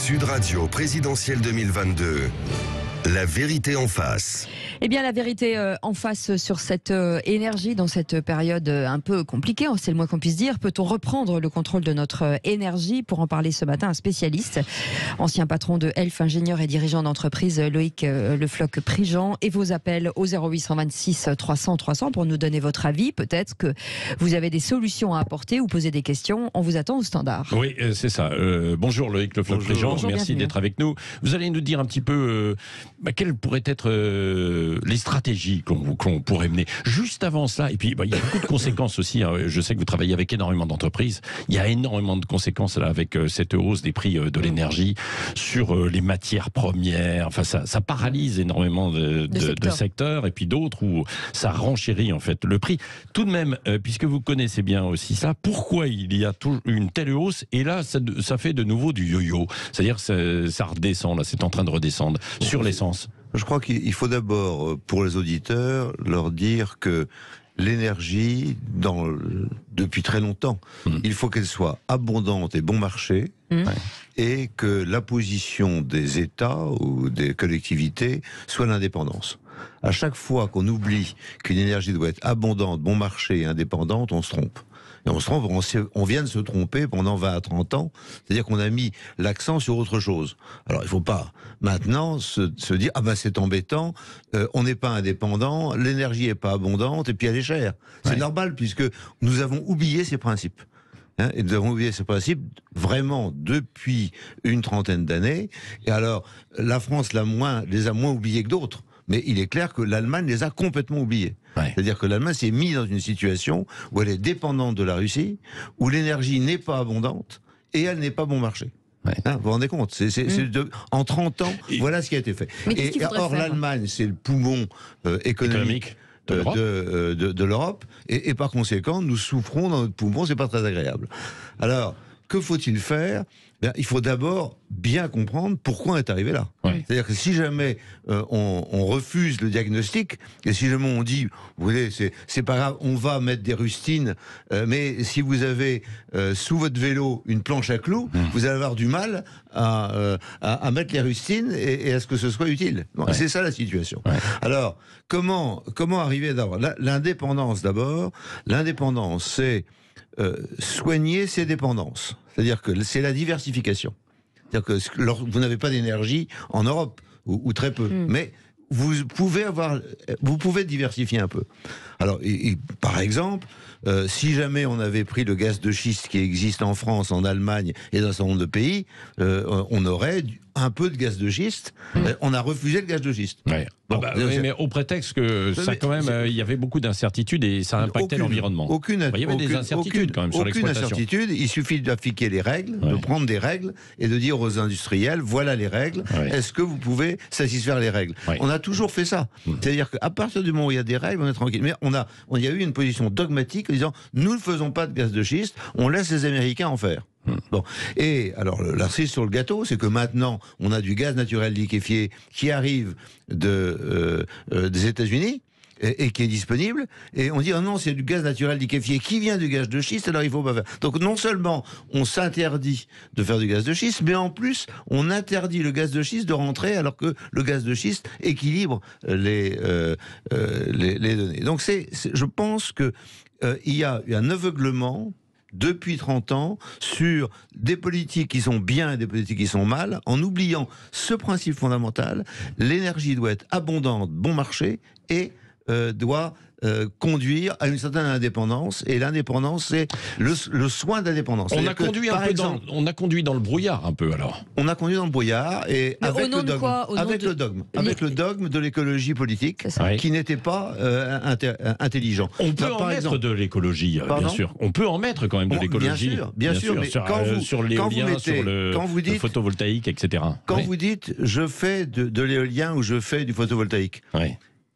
Sud Radio présidentielle 2022. La vérité en face. Eh bien, la vérité en face sur cette énergie dans cette période un peu compliquée, c'est le moins qu'on puisse dire. Peut-on reprendre le contrôle de notre énergie? Pour en parler ce matin, un spécialiste, ancien patron de Elf, ingénieur et dirigeant d'entreprise, Loïc Le Floch-Prigent. Et vos appels au 0826 300 300 pour nous donner votre avis. Peut-être que vous avez des solutions à apporter ou poser des questions. On vous attend au standard. Oui, c'est ça. Bonjour Loïc Le Floch-Prigent. Merci d'être avec nous. Vous allez nous dire un petit peu quelles pourraient être les stratégies qu'on pourrait mener. Juste avant cela, et puis il y a beaucoup de conséquences aussi. Je sais que vous travaillez avec énormément d'entreprises. Il y a énormément de conséquences là avec cette hausse des prix de l'énergie sur les matières premières. Enfin, ça paralyse énormément de secteurs et puis d'autres où ça renchérit en fait le prix. Tout de même, puisque vous connaissez bien aussi ça, pourquoi il y a une telle hausse et là ça fait de nouveau du yo-yo. C'est-à-dire que ça redescend là, c'est en train de redescendre sur l'essence. Je crois qu'il faut d'abord, pour les auditeurs, leur dire que l'énergie, depuis très longtemps, il faut qu'elle soit abondante et bon marché, et que la position des États ou des collectivités soit l'indépendance. À chaque fois qu'on oublie qu'une énergie doit être abondante, bon marché et indépendante, on se trompe. Et on se trompe, on vient de se tromper pendant 20 à 30 ans, c'est-à-dire qu'on a mis l'accent sur autre chose. Alors il ne faut pas maintenant se dire « Ah ben c'est embêtant, on n'est pas indépendant, l'énergie n'est pas abondante et puis elle est chère ». C'est normal puisque nous avons oublié ces principes. Et nous avons oublié ces principes vraiment depuis une trentaine d'années. Et alors la France les a moins oubliés que d'autres. Mais il est clair que l'Allemagne les a complètement oubliés. C'est-à-dire que l'Allemagne s'est mise dans une situation où elle est dépendante de la Russie, où l'énergie n'est pas abondante et elle n'est pas bon marché. Vous vous rendez compte, en 30 ans, voilà ce qui a été fait. Or, l'Allemagne, c'est le poumon économique de l'Europe, et par conséquent, nous souffrons dans notre poumon, c'est pas très agréable. Alors, que faut-il faire? Il faut d'abord bien comprendre pourquoi on est arrivé là. C'est-à-dire que si jamais on refuse le diagnostic, et si jamais on dit, vous voyez, c'est pas grave, on va mettre des rustines, mais si vous avez sous votre vélo une planche à clous, vous allez avoir du mal à mettre les rustines et à ce que ce soit utile. C'est ça la situation. Alors, comment arriver d'abord? L'indépendance d'abord. L'indépendance, c'est soigner ses dépendances. C'est-à-dire que c'est la diversification. C'est-à-dire que vous n'avez pas d'énergie en Europe, ou très peu, mais vous pouvez diversifier un peu. Alors, par exemple, si jamais on avait pris le gaz de schiste qui existe en France, en Allemagne et dans un certain nombre de pays, on aurait un peu de gaz de schiste. On a refusé le gaz de schiste. Mais au prétexte que il y avait beaucoup d'incertitudes et ça impactait l'environnement. Il y avait des incertitudes quand même sur l'exploitation. Aucune incertitude. Il suffit d'appliquer les règles, de prendre des règles et de dire aux industriels, voilà les règles. Est-ce que vous pouvez satisfaire les règles? On a toujours fait ça. C'est-à-dire qu'à partir du moment où il y a des règles, on est tranquille. Mais il y a eu une position dogmatique en disant, nous ne faisons pas de gaz de schiste, on laisse les Américains en faire. Et alors la cerise sur le gâteau, c'est que maintenant on a du gaz naturel liquéfié qui arrive des États-Unis et qui est disponible, et on dit oh non, c'est du gaz naturel liquéfié qui vient du gaz de schiste, alors il faut pas faire. Donc non seulement on s'interdit de faire du gaz de schiste, mais en plus on interdit le gaz de schiste de rentrer, alors que le gaz de schiste équilibre les données. Donc je pense que il y a eu un aveuglement depuis 30 ans, sur des politiques qui sont bien et des politiques qui sont mal, en oubliant ce principe fondamental, l'énergie doit être abondante, bon marché, et doit conduire à une certaine indépendance, et l'indépendance, c'est le soin de l'indépendance. On a conduit dans le brouillard un peu, alors. On a conduit dans le brouillard, et avec le dogme de l'écologie politique, qui n'était pas intelligent. On peut en mettre de l'écologie, bien sûr. On peut en mettre quand même de l'écologie. Bien sûr, mais sur l'éolien, sur le photovoltaïque, etc. Quand vous dites, je fais de l'éolien ou je fais du photovoltaïque,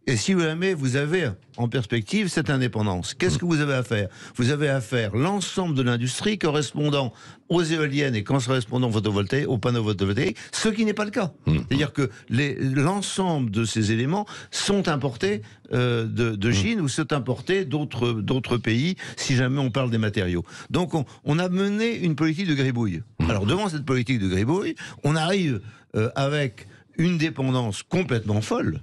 Et si jamais vous avez en perspective cette indépendance, qu'est-ce que vous avez à faire? Vous avez à faire l'ensemble de l'industrie correspondant aux éoliennes et correspondant aux panneaux photovoltaïques, ce qui n'est pas le cas. C'est-à-dire que l'ensemble de ces éléments sont importés de Chine ou sont importés d'autres pays, si jamais on parle des matériaux. Donc on a mené une politique de gribouille. Alors devant cette politique de gribouille, on arrive avec une dépendance complètement folle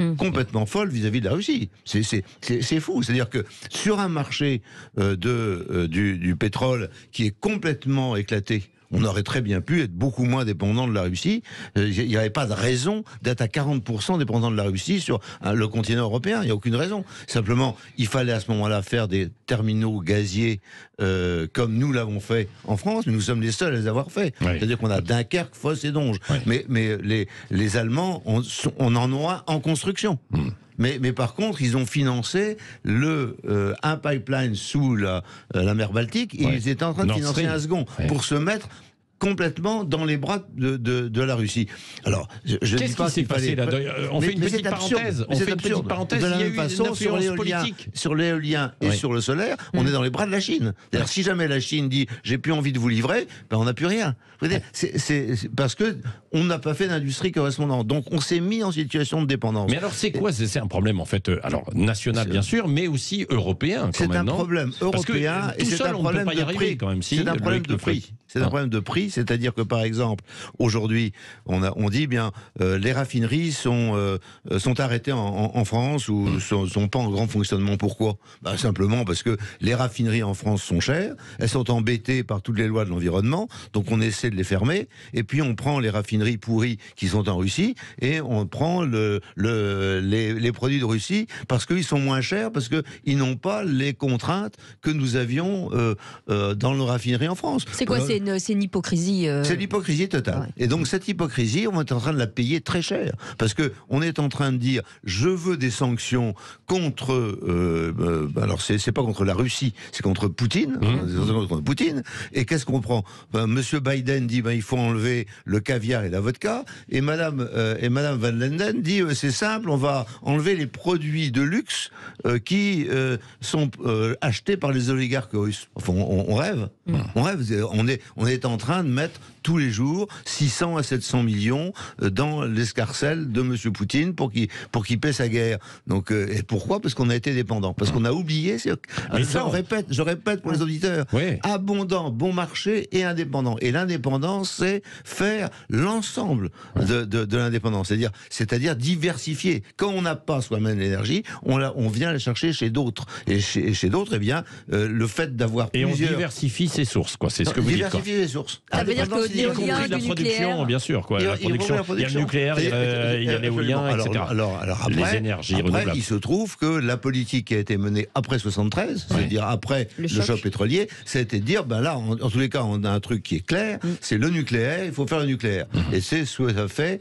vis-à-vis de la Russie. C'est fou. C'est-à-dire que sur un marché du pétrole qui est complètement éclaté, on aurait très bien pu être beaucoup moins dépendant de la Russie. Il n'y avait pas de raison d'être à 40% dépendant de la Russie sur le continent européen. Il n'y a aucune raison. Simplement, il fallait à ce moment-là faire des terminaux gaziers comme nous l'avons fait en France, mais nous sommes les seuls à les avoir fait. Oui. C'est-à-dire qu'on a Dunkerque, Fos et Donge. Oui. Mais les Allemands, on en ont un en construction. Mais par contre, ils ont financé un pipeline sous la mer Baltique et ils étaient en train de financer un second pour se mettre complètement dans les bras de la Russie. Alors, je dis pas qu'il fallait... On fait une petite parenthèse. On fait une petite parenthèse. De la même façon, sur l'éolien et sur le solaire, on est dans les bras de la Chine. C'est-à-dire, si jamais la Chine dit « j'ai plus envie de vous livrer », ben on n'a plus rien. C'est parce que on n'a pas fait d'industrie correspondante. Donc, on s'est mis en situation de dépendance. Mais alors, c'est quoi? C'est un problème, en fait, alors national, bien sûr, mais aussi européen, quand même, C'est un problème européen et c'est un problème de prix. C'est un problème de prix. C'est un problème de prix, c'est-à-dire que par exemple, aujourd'hui, on dit bien, les raffineries sont arrêtées en France ou sont pas en grand fonctionnement. Pourquoi? Simplement parce que les raffineries en France sont chères, elles sont embêtées par toutes les lois de l'environnement, donc on essaie de les fermer, et puis on prend les raffineries pourries qui sont en Russie, et on prend les produits de Russie parce qu'ils sont moins chers, parce qu'ils n'ont pas les contraintes que nous avions dans nos raffineries en France. C'est quoi? C'est une hypocrisie. C'est l'hypocrisie totale. Ouais. Et donc cette hypocrisie, on est en train de la payer très cher. Parce qu'on est en train de dire, je veux des sanctions contre... alors c'est pas contre la Russie, c'est contre Poutine. Contre Poutine. Et qu'est-ce qu'on prend? Monsieur Biden dit, il faut enlever le caviar et la vodka. Et Madame Van Lenden dit, c'est simple, on va enlever les produits de luxe qui sont achetés par les oligarques russes. Enfin, on rêve. On rêve. On est en train de mettre tous les jours 600 à 700 millions dans l'escarcelle de M. Poutine pour qu'il paie sa guerre. Donc, et pourquoi? Parce qu'on a été dépendant. Parce qu'on a oublié. Je répète pour les auditeurs. Oui. Abondant, bon marché et indépendant. Et l'indépendance, c'est faire l'ensemble de l'indépendance. C'est-à-dire diversifier. Quand on n'a pas soi-même l'énergie, on vient la chercher chez d'autres. Et chez d'autres, eh bien, le fait d'avoir plusieurs... Et on diversifie ses sources, quoi. C'est ce que vous dites. Diversifier les sources. Ça veut dire que l'éolien, la production, bien sûr, quoi. La production, il y a le nucléaire, il y a l'éolien, etc. Alors après, les énergies renouvelables. Il se trouve que la politique qui a été menée après 73, c'est-à-dire après le choc pétrolier, ça a été de dire, là, en tous les cas, on a un truc qui est clair, c'est le nucléaire, il faut faire le nucléaire. Et c'est ce qu'a fait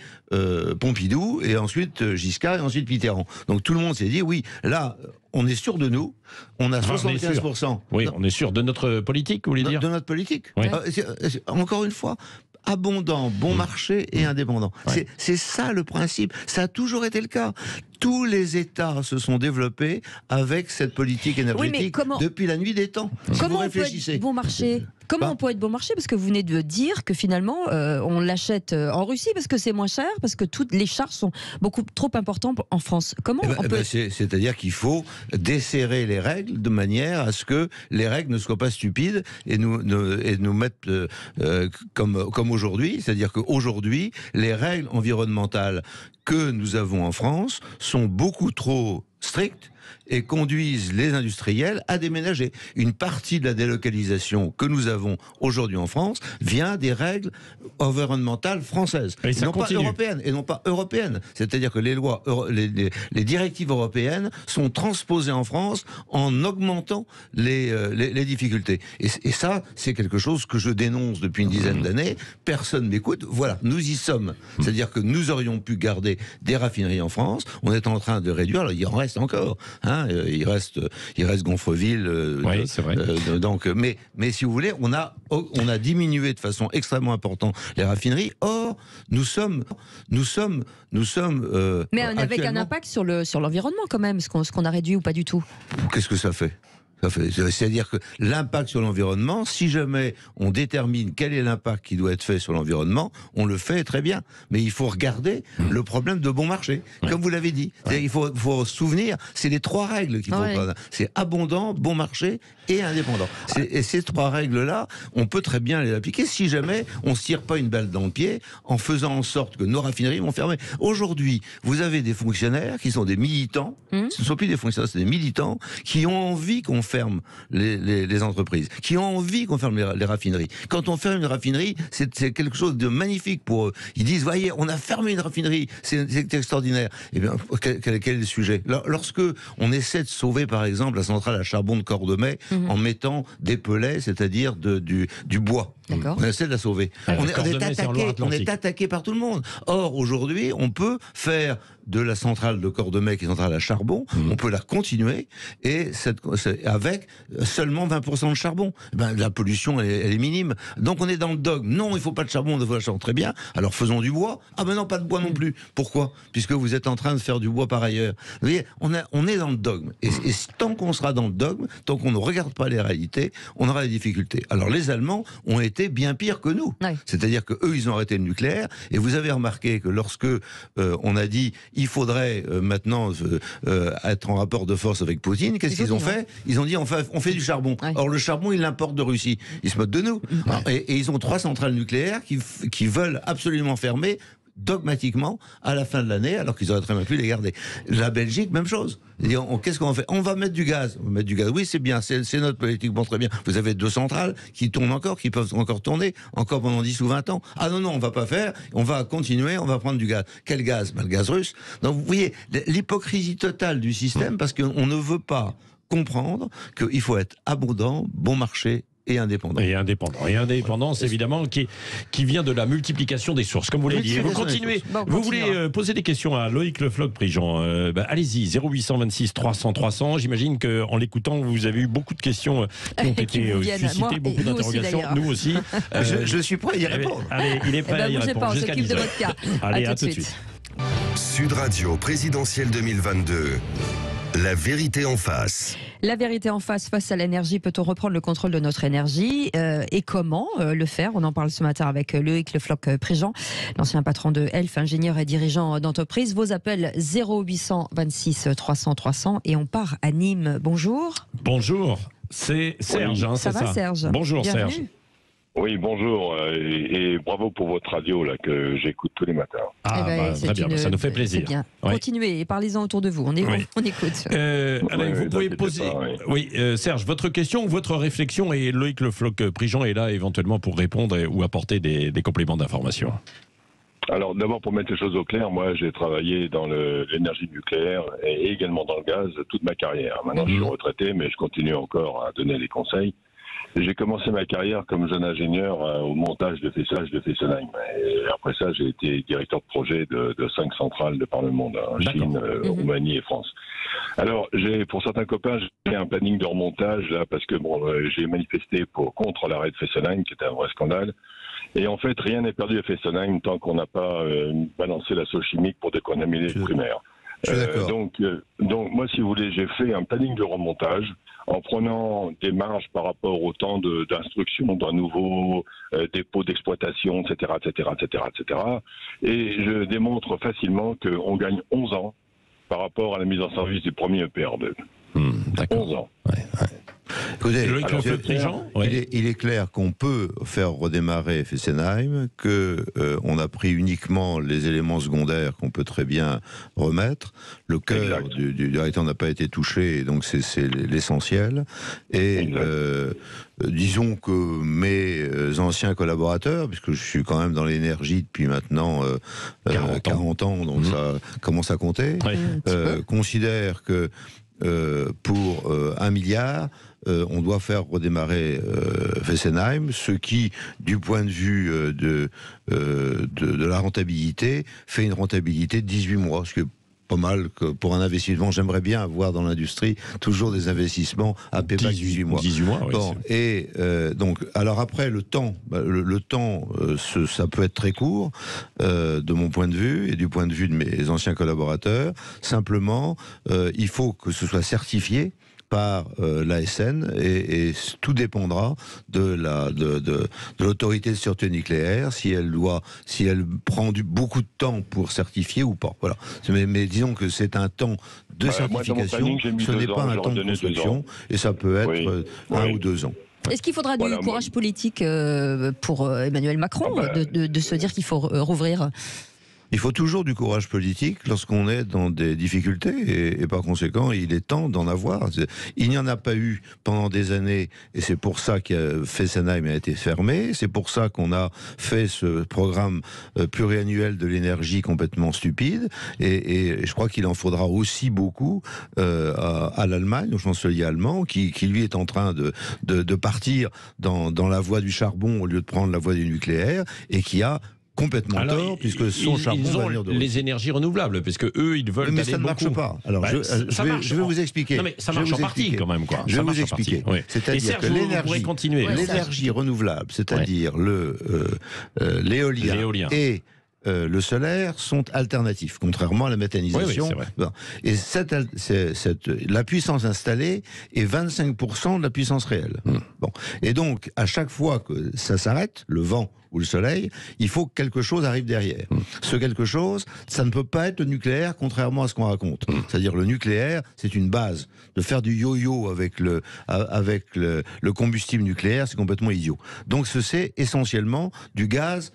Pompidou, et ensuite Giscard, et ensuite Mitterrand. Donc tout le monde s'est dit, oui, là... On est sûr de nous, on a 75%. Oui, on est sûr de notre politique, vous voulez dire? De notre politique. Oui. Encore une fois, abondant, bon marché et indépendant. Ouais. C'est ça le principe. Ça a toujours été le cas. Tous les États se sont développés avec cette politique énergétique depuis la nuit des temps. Comment on peut être bon marché? Comment on peut être bon marché? Parce que vous venez de dire que finalement, on l'achète en Russie parce que c'est moins cher, parce que toutes les charges sont beaucoup trop importantes en France. Comment on peut... C'est-à-dire qu'il faut desserrer les règles de manière à ce que les règles ne soient pas stupides et nous mettent comme aujourd'hui. C'est-à-dire qu'aujourd'hui, les règles environnementales que nous avons en France sont beaucoup trop strictes et conduisent les industriels à déménager. Une partie de la délocalisation que nous avons aujourd'hui en France vient des règles environnementales françaises, et non pas européennes. C'est-à-dire que les lois, les directives européennes sont transposées en France en augmentant les difficultés. Et ça, c'est quelque chose que je dénonce depuis une dizaine d'années. Personne m'écoute. Voilà, nous y sommes. C'est-à-dire que nous aurions pu garder des raffineries en France. On est en train de réduire. Alors, il en reste encore. Hein, il reste Gonfreville. Oui, c'est vrai. Donc, mais si vous voulez, on a diminué de façon extrêmement importante les raffineries. Or, nous sommes. Mais avec un impact sur l'environnement quand même, ce qu'on a réduit ou pas du tout. Qu'est-ce que ça fait ? C'est-à-dire que l'impact sur l'environnement, si jamais on détermine quel est l'impact qui doit être fait sur l'environnement, on le fait très bien. Mais il faut regarder le problème de bon marché, comme vous l'avez dit. Il faut se souvenir, c'est les 3 règles qu'il faut prendre. C'est abondant, bon marché et indépendant. Et ces 3 règles-là, on peut très bien les appliquer si jamais on ne se tire pas une balle dans le pied en faisant en sorte que nos raffineries vont fermer. Aujourd'hui, vous avez des fonctionnaires qui sont des militants, ce ne sont plus des fonctionnaires, c'est des militants qui ont envie qu'on ferme les entreprises, qui ont envie qu'on ferme les raffineries. Quand on ferme une raffinerie, c'est quelque chose de magnifique pour eux. Ils disent, voyez, on a fermé une raffinerie, c'est extraordinaire. Eh bien, quel est le sujet ? Lorsque on essaie de sauver, par exemple, la centrale à charbon de Cordemais en mettant des pellets, c'est-à-dire du bois. On essaie de la sauver. On est attaqué par tout le monde. Or, aujourd'hui, on peut faire de la centrale de Cordemais, qui est une centrale à charbon, on peut la continuer, et avec seulement 20% de charbon. La pollution, elle est minime. Donc on est dans le dogme. Non, il ne faut pas de charbon, on faut le charbon. Très bien. Alors faisons du bois. Ah ben non, pas de bois non plus. Pourquoi ? Puisque vous êtes en train de faire du bois par ailleurs. Vous voyez, on est dans le dogme. Et tant qu'on sera dans le dogme, tant qu'on ne regarde pas les réalités, on aura des difficultés. Alors les Allemands ont été bien pires que nous. C'est-à-dire que eux, ils ont arrêté le nucléaire. Et vous avez remarqué que lorsque on a dit il faudrait maintenant être en rapport de force avec Poutine, qu'est-ce qu'ils ont fait ? Ils ont dit on fait du charbon. Or le charbon, ils l'importent de Russie. Ils se moquent de nous. Et ils ont 3 centrales nucléaires qui veulent absolument fermer dogmatiquement à la fin de l'année, alors qu'ils auraient très bien pu les garder. La Belgique, même chose. Qu'est-ce qu'on fait ? On va mettre du gaz. On va mettre du gaz. Oui, c'est bien, c'est notre politique. Bon, très bien. Vous avez 2 centrales qui tournent encore, qui peuvent encore tourner, encore pendant 10 ou 20 ans. Ah non, on va pas faire. On va continuer, on va prendre du gaz. Quel gaz ? Le gaz russe. Donc, vous voyez, l'hypocrisie totale du système, parce qu'on ne veut pas comprendre qu'il faut être abondant, bon marché, et indépendant. Et indépendance, évidemment, qui vient de la multiplication des sources, comme vous l'avez dit. Vous continuez. Vous voulez poser des questions à Loïc Le Floch-Prigent. Allez-y, 0826 300 300. J'imagine qu'en l'écoutant, vous avez eu beaucoup de questions qui ont été suscitées, beaucoup d'interrogations. Nous aussi. Je suis prêt à y répondre. Allez, il est prêt à y répondre. On s'occupe de votre cas. Allez, à tout de suite. Sud Radio présidentielle 2022. La vérité en face. La vérité en face à l'énergie. Peut-on reprendre le contrôle de notre énergie et comment le faire ? On en parle ce matin avec Loïc Le Floch-Prigent, l'ancien patron de Elf, ingénieur et dirigeant d'entreprise. Vos appels 0826 300 300 et on part à Nîmes. Bonjour. Bonjour, c'est Serge, ça va Serge ? Bonjour. Bienvenue. Serge. Oui, bonjour, et bravo pour votre radio là, que j'écoute tous les matins. Très bien, ça nous fait plaisir. C'est bien. Continuez et parlez-en autour de vous, on écoute. Vous pouvez poser... Serge, votre question ou votre réflexion, et Loïc Le Floch-Prigent est là éventuellement pour répondre ou apporter des compléments d'information. Alors d'abord, pour mettre les choses au clair, moi j'ai travaillé dans l'énergie nucléaire et également dans le gaz toute ma carrière. Maintenant je suis retraité, mais je continue encore à donner les conseils. J'ai commencé ma carrière comme jeune ingénieur au montage de faisceaux de Fessenheim. Et après ça, j'ai été directeur de projet de 5 centrales de par le monde, Chine, Roumanie et France. Alors, pour certains copains, j'ai un planning de remontage là parce que j'ai manifesté contre l'arrêt de Fessenheim, qui était un vrai scandale. Et en fait, rien n'est perdu à Fessenheim tant qu'on n'a pas balancé la sauce chimique pour décontaminer les primaires. Donc moi, si vous voulez, j'ai fait un planning de remontage en prenant des marges par rapport au temps d'instruction d'un nouveau dépôt d'exploitation, etc., etc., etc., etc. Et je démontre facilement qu'on gagne 11 ans par rapport à la mise en service du premier EPR2. 11 ans. Écoutez, il est clair qu'on peut faire redémarrer Fessenheim, qu'on a pris uniquement les éléments secondaires qu'on peut très bien remettre. Le cœur du réacteur n'a pas été touché, donc c'est l'essentiel. Et disons que mes anciens collaborateurs, puisque je suis quand même dans l'énergie depuis maintenant 40 ans, donc ça commence à compter, considèrent que pour 1 milliard, on doit faire redémarrer Fessenheim, ce qui, du point de vue de la rentabilité, fait une rentabilité de 18 mois, ce qui est pas mal que pour un investissement. J'aimerais bien avoir dans l'industrie toujours des investissements à payback 18 mois. 18 mois, oui. Bon, et donc, alors après, le temps, ça peut être très court, de mon point de vue et du point de vue de mes anciens collaborateurs. Simplement, il faut que ce soit certifié par l'ASN et tout dépendra de l'autorité de sûreté nucléaire si elle prend beaucoup de temps pour certifier ou pas. Voilà. Mais disons que c'est un temps de certification, ce n'est pas un temps de construction et ça peut être 1 ou 2 ans. Est-ce qu'il faudra du courage politique pour Emmanuel Macron de se dire qu'il faut rouvrir ? Il faut toujours du courage politique lorsqu'on est dans des difficultés et par conséquent, il est temps d'en avoir. Il n'y en a pas eu pendant des années et c'est pour ça que Fessenheim a été fermé. C'est pour ça qu'on a fait ce programme pluriannuel de l'énergie complètement stupide et je crois qu'il en faudra aussi beaucoup à l'Allemagne, au chancelier allemand, qui lui est en train de partir dans la voie du charbon au lieu de prendre la voie du nucléaire et qui a complètement tort, puisque son charbon va venir de les énergies renouvelables, puisque eux, ils veulent. Mais ça ne marche pas. Alors, je vais vous expliquer. Non, mais ça marche en partie quand même, quoi. Je vais vous expliquer. Oui. C'est-à-dire que l'énergie renouvelable, c'est-à-dire l'éolien et le solaire sont alternatifs, contrairement à la méthanisation. Oui, et la puissance installée est 25% de la puissance réelle. Bon. Et donc, à chaque fois que ça s'arrête, le vent ou le soleil, il faut que quelque chose arrive derrière. Ce quelque chose, ça ne peut pas être le nucléaire, contrairement à ce qu'on raconte. C'est-à-dire le nucléaire, c'est une base. De faire du yo-yo avec le combustible nucléaire, c'est complètement idiot. Donc, c'est essentiellement du gaz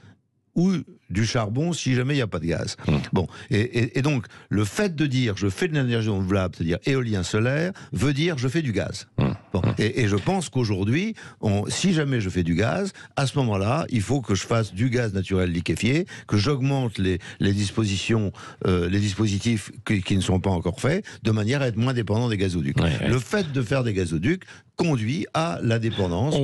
ou du charbon si jamais il n'y a pas de gaz. Bon, et donc, le fait de dire je fais de l'énergie renouvelable, c'est-à-dire éolien solaire, veut dire je fais du gaz. Bon, et je pense qu'aujourd'hui, si jamais je fais du gaz, à ce moment-là, il faut que je fasse du gaz naturel liquéfié, que j'augmente les dispositifs qui ne sont pas encore faits, de manière à être moins dépendant des gazoducs. Le fait de faire des gazoducs conduit à la dépendance.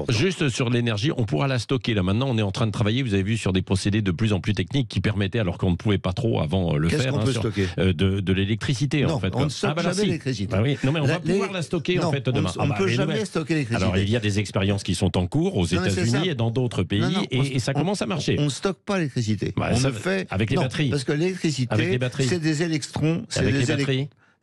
Juste sur l'énergie, on pourra la stocker. Là, maintenant, on est en train de travailler, vous avez vu, sur des procédés de plus en plus techniques qui permettaient, alors qu'on ne pouvait pas trop avant le faire. Qu'est-ce qu'on peut stocker ? De l'électricité, en fait. On ne stocke jamais l'électricité. Non, mais on va pouvoir la stocker, en fait, demain. On ne peut jamais stocker l'électricité. Alors, il y a des expériences qui sont en cours aux États-Unis et dans d'autres pays, et ça commence à marcher. On ne stocke pas l'électricité. On le fait avec les batteries. Parce que l'électricité, c'est des électrons.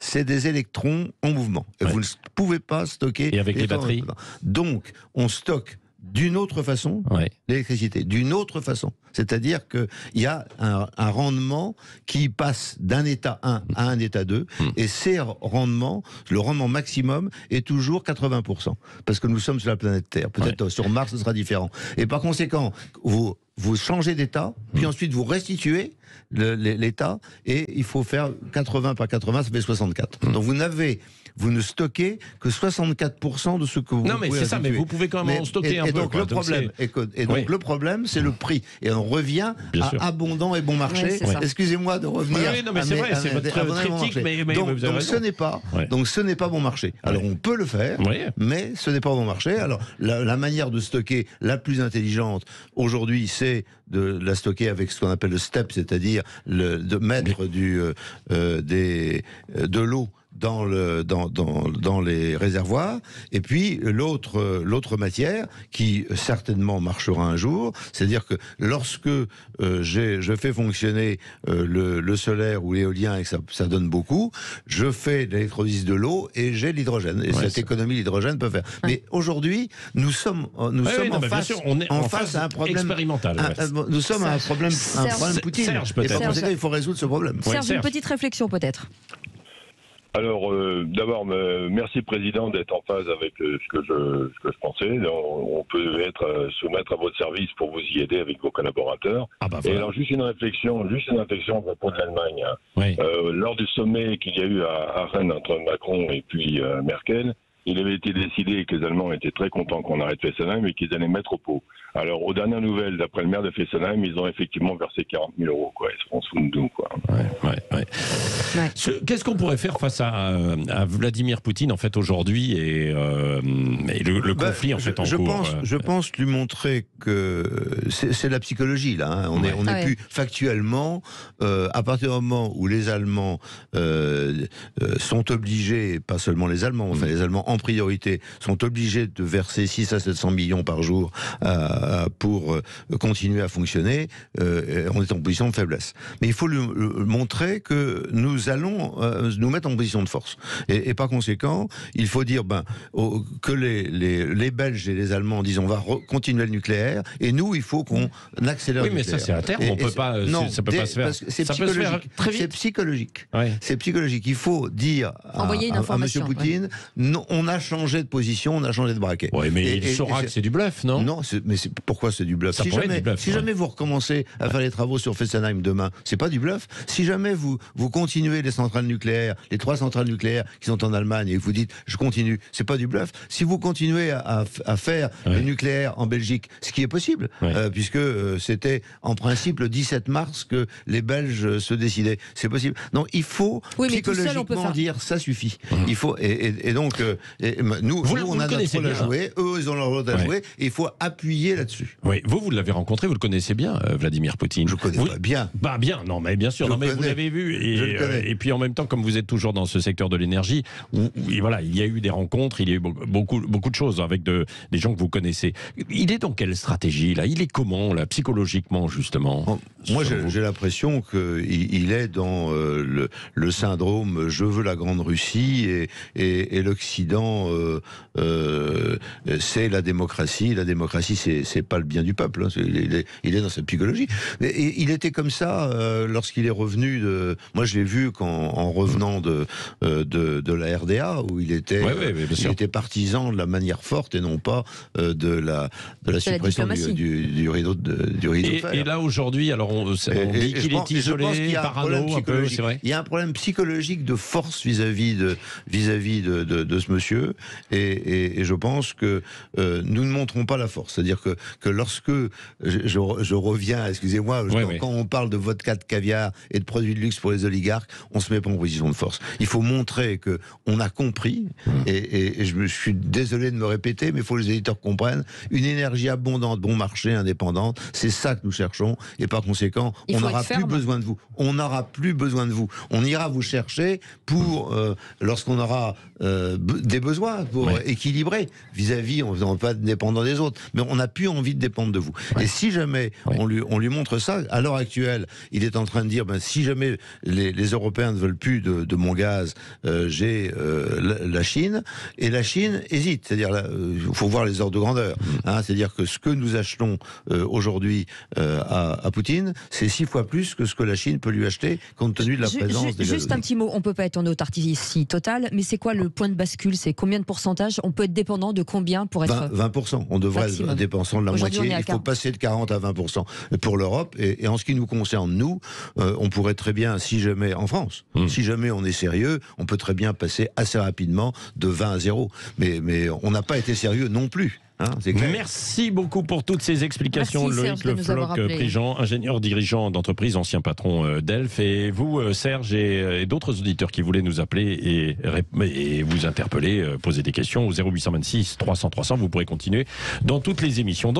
C'est des électrons en mouvement. Et vous ne pouvez pas stocker. Et avec les batteries. Donc, on stocke d'une autre façon l'électricité. D'une autre façon. C'est-à-dire qu'il y a un rendement qui passe d'un état 1 à un état 2. Et ces rendements, le rendement maximum est toujours 80%. Parce que nous sommes sur la planète Terre. Peut-être sur Mars, ce sera différent. Et par conséquent, vous changez d'état, puis ensuite vous restituez l'état, et il faut faire 80 par 80, ça fait 64. Donc vous ne stockez que 64% de ce que vous pouvez. Non, mais c'est ça, mais vous pouvez quand même en stocker un peu. Donc le problème, c'est le prix. Et on revient à abondant et bon marché. Excusez-moi de revenir. Oui, non, mais c'est vrai, c'est votre critique, mais donc ce n'est pas bon marché. Alors on peut le faire, mais ce n'est pas bon marché. Alors la manière de stocker la plus intelligente aujourd'hui, c'est de la stocker avec ce qu'on appelle le STEP, c'est-à-dire de mettre de l'eau dans les réservoirs, et puis l'autre matière qui certainement marchera un jour, c'est-à-dire que lorsque je fais fonctionner le solaire ou l'éolien et que ça donne beaucoup, je fais l'électrolyse de l'eau et j'ai l'hydrogène, et cette économie l'hydrogène peut faire. Mais aujourd'hui, nous sommes en face à un problème expérimental. Nous sommes à un problème Poutine. Serge, et par conséquent, il faut résoudre ce problème. Serge, une petite réflexion peut-être. Alors, d'abord, merci Président d'être en phase avec ce que je pensais. On peut se mettre à votre service pour vous y aider avec vos collaborateurs. Et alors, juste une réflexion à propos de l'Allemagne. Lors du sommet qu'il y a eu à Rennes entre Macron et puis Merkel, il avait été décidé que les Allemands étaient très contents qu'on arrête Fessenheim et qu'ils allaient mettre au pot. Alors, aux dernières nouvelles, d'après le maire de Fessenheim, ils ont effectivement versé 40 000 €. Ils se font de nous, quoi. Ouais. Qu'est-ce qu'on pourrait faire face à Vladimir Poutine en fait aujourd'hui et le conflit en fait en cours Je pense lui montrer que c'est la psychologie là. Hein. On est plus factuellement à partir du moment où les Allemands sont obligés, pas seulement les Allemands, enfin les Allemands en priorité sont obligés de verser 600 à 700 millions par jour pour continuer à fonctionner. On est en position de faiblesse. Mais il faut lui montrer que nous allons nous mettre en position de force. Et par conséquent, il faut dire que les Belges et les Allemands disent on va continuer le nucléaire, et nous, il faut qu'on accélère le nucléaire. Oui, mais ça, c'est à terme, on peut pas, ça peut pas se faire. C'est psychologique. C'est psychologique. Ouais. C'est psychologique. Il faut dire à M. Poutine, non, on a changé de position, on a changé de braquet. Oui, mais il saura que c'est du bluff, non? Non, pourquoi c'est du bluff? Si jamais vous recommencez à faire les travaux sur Fessenheim demain, c'est pas du bluff. Si jamais vous continuez les centrales nucléaires, les 3 centrales nucléaires qui sont en Allemagne, et vous dites je continue, c'est pas du bluff. Si vous continuez à faire le nucléaire en Belgique, ce qui est possible, puisque c'était en principe le 17 mars que les Belges se décidaient, c'est possible. Non, il faut psychologiquement dire ça suffit. Il faut et donc nous on a notre rôle à jouer, eux ils ont leur rôle à jouer, et il faut appuyer là-dessus. Oui, vous l'avez rencontré, vous le connaissez bien, Vladimir Poutine. Je connais pas bien. Bien, non, mais bien sûr, mais vous l'avez vu, et puis en même temps, comme vous êtes toujours dans ce secteur de l'énergie, voilà, il y a eu des rencontres, il y a eu beaucoup de choses avec des gens que vous connaissez. Il est dans quelle stratégie là? Il est comment là, psychologiquement justement? Moi, j'ai l'impression qu'il est dans le syndrome je veux la grande Russie et l'Occident c'est la démocratie. La démocratie, c'est pas le bien du peuple. Hein. Il est dans cette psychologie. Et il était comme ça lorsqu'il est revenu moi, je l'ai vu en revenant de la RDA, où il était partisan de la manière forte et non pas de la suppression du rideau de fer. Et là aujourd'hui, alors on dit qu'il est isolé, parano un peu, c'est vrai. Il y a un problème psychologique de force vis-à-vis de ce monsieur, et je pense que nous ne montrons pas la force. C'est-à-dire que lorsque je reviens, excusez-moi, quand on parle de vodka, de caviar et de produits de luxe pour les oligarques, on se met pas en position de force. Il faut montrer que on a compris, et je suis désolé de me répéter, mais il faut que les éditeurs comprennent, une énergie abondante, bon marché, indépendante, c'est ça que nous cherchons, et par conséquent, on n'aura plus besoin de vous. On n'aura plus besoin de vous. On ira vous chercher pour, lorsqu'on aura des besoins, pour équilibrer vis-à-vis, on n'est pas dépendant des autres, mais on n'a plus envie de dépendre de vous. Et si jamais on lui montre ça, à l'heure actuelle, il est en train de dire, si jamais les Européens ne veulent plus de mon gaz, j'ai la Chine, et la Chine hésite. C'est-à-dire, il faut voir les ordres de grandeur. Hein, c'est-à-dire que ce que nous achetons aujourd'hui à Poutine, c'est 6 fois plus que ce que la Chine peut lui acheter, compte tenu de la présence des Juste un petit mot, on peut pas être en autarcie totale, mais c'est quoi le point de bascule? C'est combien de pourcentage? On peut être dépendant de combien pour être... 20%. On devrait être dépendant de la moitié. Il faut passer de 40 à 20% pour l'Europe. Et en ce qui nous concerne, nous, on pourrait très bien, si jamais, en France, si jamais on est sérieux, on peut très bien passer assez rapidement de 20 à 0. Mais on n'a pas été sérieux non plus. Merci beaucoup pour toutes ces explications. Merci, Loïc Le Floch-Prigent, ingénieur dirigeant d'entreprise, ancien patron d'Elf. Et vous, Serge, et d'autres auditeurs qui voulaient nous appeler et vous interpeller, poser des questions au 0826 300 300. Vous pourrez continuer dans toutes les émissions.